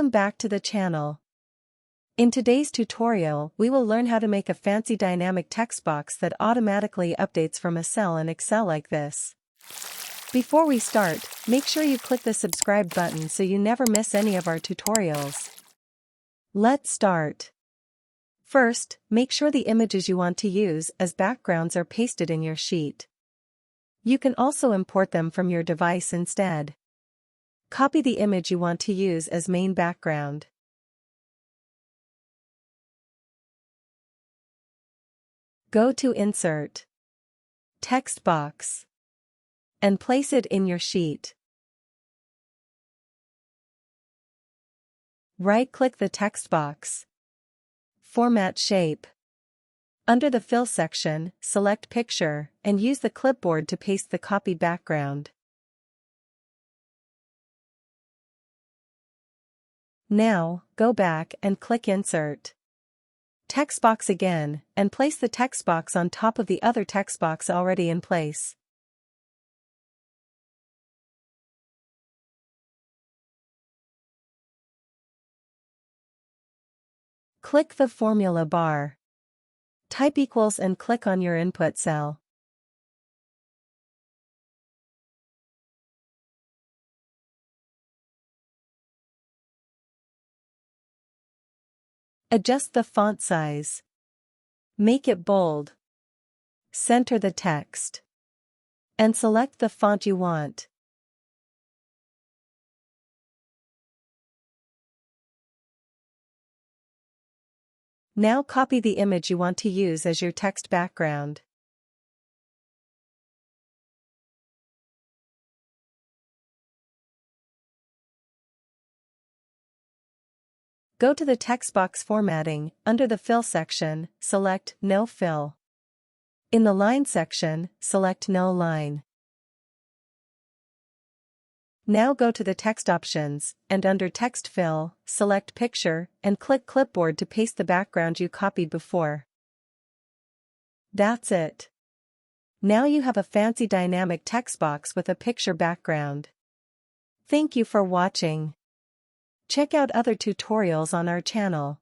Welcome back to the channel. In today's tutorial, we will learn how to make a fancy dynamic text box that automatically updates from a cell in Excel like this. Before we start, make sure you click the subscribe button so you never miss any of our tutorials. Let's start. First, make sure the images you want to use as backgrounds are pasted in your sheet. You can also import them from your device instead. Copy the image you want to use as main background. Go to Insert, Text Box, and place it in your sheet. Right-click the text box. Format Shape. Under the Fill section, select Picture, and use the clipboard to paste the copied background. Now, go back and click Insert, Text Box again, and place the text box on top of the other text box already in place. Click the formula bar. Type equals and click on your input cell. Adjust the font size. Make it bold. Center the text. And select the font you want. Now copy the image you want to use as your text background. Go to the text box formatting. Under the Fill section, select No Fill. In the Line section, select No Line. Now go to the text options, and under Text Fill, select Picture, and click Clipboard to paste the background you copied before. That's it. Now you have a fancy dynamic text box with a picture background. Thank you for watching. Check out other tutorials on our channel.